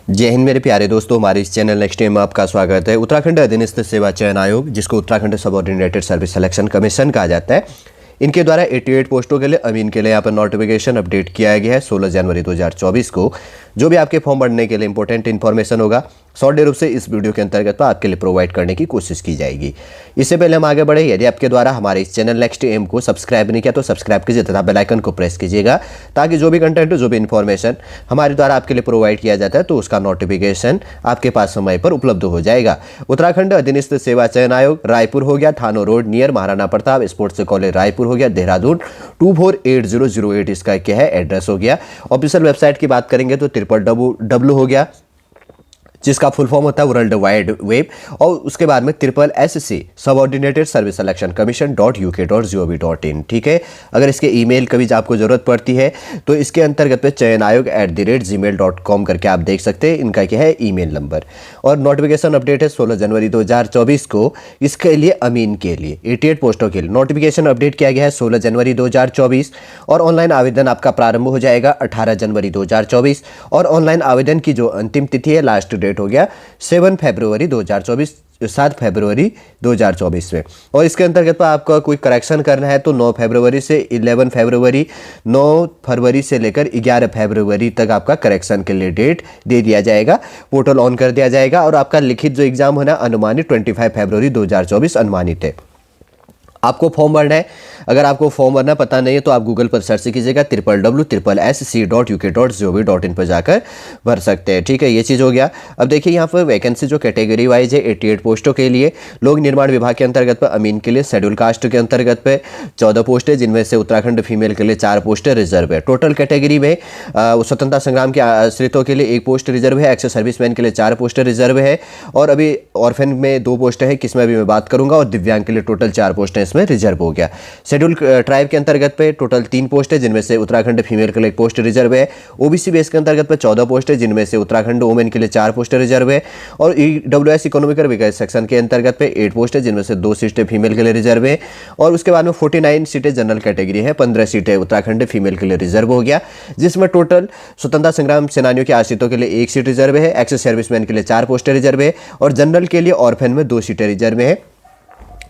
जय हिंद मेरे प्यारे दोस्तों, हमारे इस चैनल नेक्स्ट में आपका स्वागत है। उत्तराखंड अधीनस्थ सेवा चयन आयोग, जिसको Uttarakhand subordinated service selection commission कहा जाता है, इनके द्वारा 88 पोस्टों के लिए अमीन के लिए यहाँ पर नोटिफिकेशन अपडेट किया गया है 16 जनवरी 2024 को। जो भी आपके फॉर्म भरने के लिए इंपॉर्टेंट इन्फॉर्मेशन होगा शॉर्ट रूप से इस वीडियो के अंतर्गत आपके लिए प्रोवाइड करने की कोशिश की जाएगी। इससे पहले हम आगे बढ़े, यदि आपके द्वारा हमारे इस चैनल नेक्स्ट एम को सब्सक्राइब नहीं किया तो सब्सक्राइब कीजिए तथा बेल आइकन को प्रेस कीजिएगा, ताकि जो भी कंटेंट जो भी इन्फॉर्मेशन हमारे द्वारा आपके लिए प्रोवाइड किया जाता है तो उसका नोटिफिकेशन आपके पास समय पर उपलब्ध हो जाएगा। उत्तराखंड अधीनस्थ सेवा चयन आयोग रायपुर हो गया, थानो road near Maharana Pratap sports college Raipur हो गया, देहरादून 248008 इसका क्या है एड्रेस हो गया। ऑफिशियल वेबसाइट की बात करेंगे तो www हो गया, जिसका फुल फॉर्म होता है वर्ल्ड वाइड वेब, और उसके बाद में SSC subordinated service selection commission .uk.gov.in। ठीक है, अगर इसके ईमेल कभी आपको जरूरत पड़ती है तो इसके अंतर्गत पे चयन आयोग @gmail.com करके आप देख सकते हैं, इनका क्या है ईमेल नंबर। और नोटिफिकेशन अपडेट है 16 जनवरी 2024 को। इसके लिए अमीन के लिए 88 पोस्टों के लिए नोटिफिकेशन अपडेट किया गया है 16 जनवरी 2024, और ऑनलाइन आवेदन आपका प्रारंभ हो जाएगा 18 जनवरी 2024, और ऑनलाइन आवेदन की जो अंतिम तिथि है लास्ट डेट हो गया 7 फरवरी 2024, 7 फरवरी 2024 में। और इसके अंतर्गत आपका कोई करेक्शन करना है तो 9 फरवरी से 11 फरवरी, 9 फरवरी से लेकर 11 फरवरी तक आपका करेक्शन के लिए डेट दे दिया जाएगा, पोर्टल ऑन कर दिया जाएगा। और आपका लिखित जो एग्जाम होना अनुमानित 25 फरवरी 2024 अनुमानित है। आपको फॉर्म भरना है, अगर आपको फॉर्म भरना पता नहीं है तो आप गूगल पर सर्च कीजिएगा www.ssc.uk.gov.in पर जाकर भर सकते हैं। ठीक है, ये चीज़ हो गया। अब देखिए यहाँ पर वैकेंसी जो कैटेगरी वाइज है 88 पोस्टों के लिए लोक निर्माण विभाग के अंतर्गत पर अमीन के लिए शेड्यूल कास्ट के अंतर्गत पे 14 पोस्ट है, जिनमें से उत्तराखंड फीमेल के लिए 4 पोस्ट रिजर्व है। टोटल कैटेगरी में स्वतंत्रता संग्राम के आश्रितों के लिए 1 पोस्ट रिजर्व है, एक्स सर्विसमैन के लिए 4 पोस्ट रिजर्व है, और अभी ऑर्फेन में 2 पोस्ट है, किसमें अभी मैं बात करूंगा, और दिव्यांग के लिए टोटल 4 पोस्ट है, इसमें रिजर्व हो गया। शेड्यूल ट्राइब के अंतर्गत पे टोटल 3 पोस्ट है, जिनमें से उत्तराखंड फीमेल के लिए 1 पोस्ट रिजर्व है। ओबीसी बेस के अंतर्गत पे 14 पोस्ट है, जिनमें से उत्तराखंड वुमेन के लिए 4 पोस्ट रिजर्व है, और ईडब्ल्यूएस इकोनॉमिकल वीकर सेक्शन के अंतर्गत पे 8 पोस्ट है, जिनमें से 2 सीटें फीमेल के लिए रिजर्व है। और उसके बाद में 49 सीटें जनरल कैटेगरी है, 15 सीटें उत्तराखंड फीमेल के लिए रिजर्व हो गया, जिसमें टोटल स्वतंत्रता संग्राम सेनानियों के आश्रितों के लिए 1 सीट रिजर्व है, एक्स सर्विसमैन के लिए 4 पोस्ट रिजर्व है, और जनरल के लिए ऑर्फेन में 2 सीटें रिजर्व है,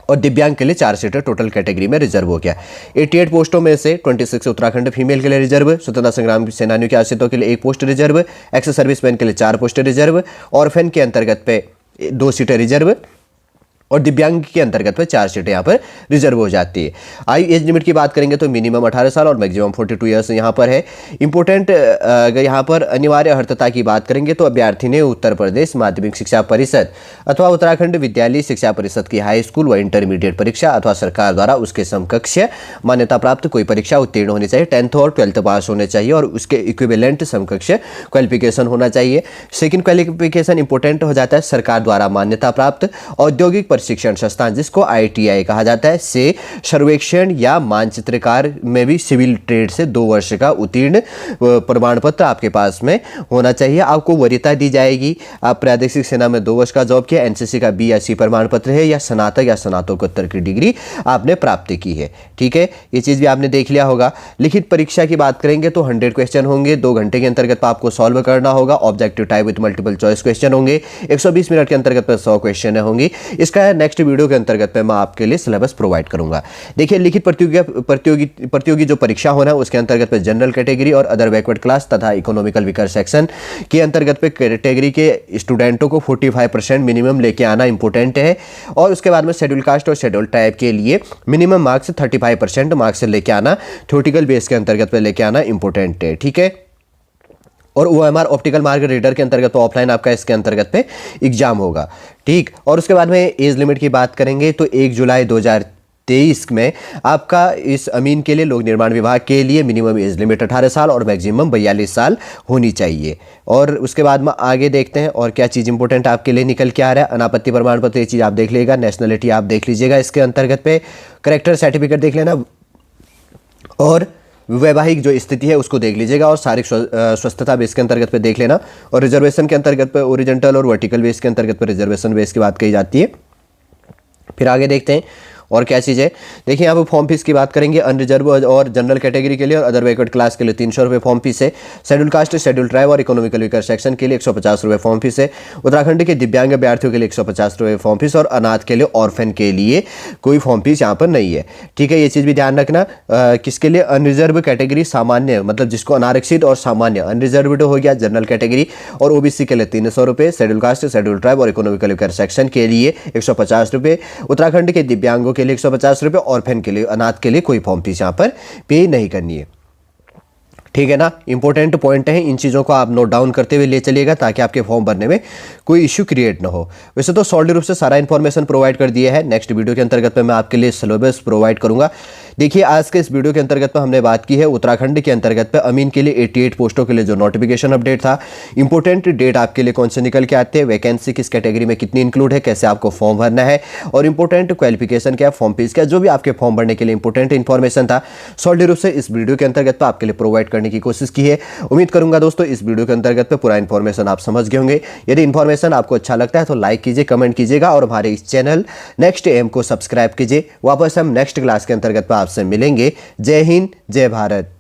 और दिव्यांग के लिए 4 सीटें टोटल कैटेगरी में रिजर्व हो गया। 88 पोस्टों में से 26 उत्तराखंड फीमेल के लिए रिजर्व, स्वतंत्रता संग्राम सेनानियों के आश्रितों के लिए 1 पोस्ट रिजर्व, एक्स सर्विसमैन के लिए 4 पोस्ट रिजर्व, ऑर्फेन के अंतर्गत पे 2 सीटें रिजर्व, और दिव्यांग के अंतर्गत पे 4 सीटें यहाँ पर रिजर्व हो जाती है। आयु एज लिमिट की बात करेंगे तो मिनिमम 18 साल और मैक्सिमम 42 ईयर्स यहाँ पर है। इंपॉर्टेंट अगर यहाँ पर अनिवार्य अर्हता की बात करेंगे तो अभ्यर्थी ने उत्तर प्रदेश माध्यमिक शिक्षा परिषद अथवा उत्तराखंड विद्यालय शिक्षा परिषद की हाई स्कूल व इंटरमीडिएट परीक्षा अथवा सरकार द्वारा उसके समकक्ष मान्यता प्राप्त कोई परीक्षा उत्तीर्ण होनी चाहिए, 10th और 12th पास होने चाहिए, और उसके इक्विवेलेंट समकक्ष क्वालिफिकेशन होना चाहिए। सेकेंड क्वालिफिकेशन इंपॉर्टेंट हो जाता है सरकार द्वारा मान्यता प्राप्त औद्योगिक प्रशिक्षण संस्थान, जिसको ITI कहा जाता है, से सर्वेक्षण या मानचित्रकार में भी सिविल ट्रेड से 2 वर्ष का उत्तीर्ण प्रमाण पत्र आपके पास में होना चाहिए। आपको वरीयता दी जाएगी, आप प्रादेशिक सेना में 2 वर्ष का जॉब किया, NCC का BSc प्रमाण पत्र है, या स्नातक या स्नातकोत्तर की डिग्री आपने प्राप्त की है। ठीक है, ये चीज़ भी आपने देख लिया होगा। लिखित परीक्षा की बात करेंगे तो 100 क्वेश्चन होंगे, 2 घंटे के अंतर्गत आपको सॉल्व करना होगा। Objective type with multiple choice question होंगे, 120 मिनट के अंतर्गत 100 क्वेश्चन होंगी। इसका नेक्स्ट वीडियो के अंतर्गत मैं आपके लिए सिलेबस प्रोवाइड करूंगा। देखिए, लिखित प्रतियोगी जो परीक्षा होना है उसके अंतर्गत पे जनरल कैटेगरी और अदर बैकवर्ड क्लास तथा इकोनॉमिकल वीकर सेक्शन के अंतर्गत पे कैटेगरी के स्टूडेंटों को 45% मिनिमम लेके आना इंपॉर्टेंट है। और उसके बाद में शेड्यूल कास्ट और शेड्यूल ट्राइब के लिए मिनिमम मार्क्स 35% मार्क्स लेके आना, थ्योरेटिकल बेस के अंतर्गत पे लेके आना इंपॉर्टेंट है। ठीक है, और OMR ऑप्टिकल मार्क रीडर के अंतर्गत तो ऑफलाइन आपका इसके अंतर्गत पे एग्जाम होगा। ठीक, और उसके बाद में एज लिमिट की बात करेंगे तो 1 जुलाई 2023 में आपका इस अमीन के लिए लोक निर्माण विभाग के लिए मिनिमम एज लिमिट 18 साल और मैक्सिमम 42 साल होनी चाहिए। और उसके बाद में आगे देखते हैं और क्या चीज़ इंपॉर्टेंट आपके लिए निकल के आ रहा है। अनापत्ति प्रमाण पत्र, ये चीज़ आप देख लीजिएगा। नेशनलिटी आप देख लीजिएगा, इसके अंतर्गत पे करेक्टर सर्टिफिकेट देख लेना, और वैवाहिक जो स्थिति है उसको देख लीजिएगा, और शारीरिक स्वस्थता बेस के अंतर्गत पे देख लेना। और रिजर्वेशन के अंतर्गत पे ओरिजेंटल और वर्टिकल बेस के अंतर्गत पे रिजर्वेशन बेस की बात कही जाती है। फिर आगे देखते हैं और क्या चीज़ है, देखिए यहाँ पे फॉर्म फीस की बात करेंगे। अनरिजर्व और जनरल कैटेगरी के लिए और अदर बैकवर्ड क्लास के लिए 300 रुपये फॉर्म फीस है। शेड्यूल कास्ट, शेड्यूल ट्राइब और इकोनॉमिकल वीकर सेक्शन के लिए 150 रुपये फॉर्म फीस है। उत्तराखंड के दिव्यांग अभ्यर्थियों के लिए 150 रुपये फॉर्म फीस और अनाथ के लिए, ऑर्फेन के लिए कोई फॉर्म फीस यहाँ पर नहीं है। ठीक है, ये चीज़ भी ध्यान रखना। किसके लिए, अनरिजर्व कैटेगरी सामान्य, मतलब जिसको अनारक्षित और सामान्य, अनरिजर्व्ड हो गया जनरल कैटेगरी, और ओबीसी के लिए 300 रुपये, शेड्यूल कास्ट, शेड्यूल ट्राइब और इकोनॉमिकल वीकर सेक्शन के लिए 150 रुपये, उत्तराखंड के दिव्यांगों के लिए 150 रुपये, ऑर्फेन के लिए, अनाथ के लिए कोई फॉर्म फीस यहाँ पर पे नहीं करनी है। ठीक है ना, इंपॉर्टेंट पॉइंट है, इन चीज़ों को आप नोट डाउन करते हुए ले चलिएगा ताकि आपके फॉर्म भरने में कोई इश्यू क्रिएट ना हो। वैसे तो सॉलिड रूप से सारा इन्फॉर्मेशन प्रोवाइड कर दिया है। नेक्स्ट वीडियो के अंतर्गत में मैं आपके लिए सिलेबस प्रोवाइड करूंगा। देखिए, आज के इस वीडियो के अंतर्गत में हमने बात की है उत्तराखंड के अंतर्गत पे अमीन के लिए 88 पोस्टों के लिए जो नोटिफिकेशन अपडेट था, इंपॉर्टेंट डेट आपके लिए कौन से निकल के आते हैं, वैकेंसी किस कैटेगरी में कितनी इंक्लूड है, कैसे आपको फॉर्म भरना है, और इंपॉर्टेंट क्वालिफिकेशन क्या, फॉर्म फीस क्या, जो भी आपके फॉर्म भरने के लिए इंपॉर्टेंट इन्फॉर्मेशन था, सॉलिड रूप से इस वीडियो के अंतर्गत आपके लिए प्रोवाइड करने की कोशिश की है। उम्मीद करूंगा दोस्तों इस वीडियो के अंतर्गत पूरा इन्फॉर्मेशन आप समझ गए होंगे। यदि इन्फॉर्मेशन आपको अच्छा लगता है तो लाइक कीजिए, कमेंट कीजिएगा और हमारे इस चैनल नेक्स्ट एम को सब्सक्राइब कीजिए। वापस हम नेक्स्ट क्लास के अंतर्गत आपसे मिलेंगे। जय हिंद, जय भारत।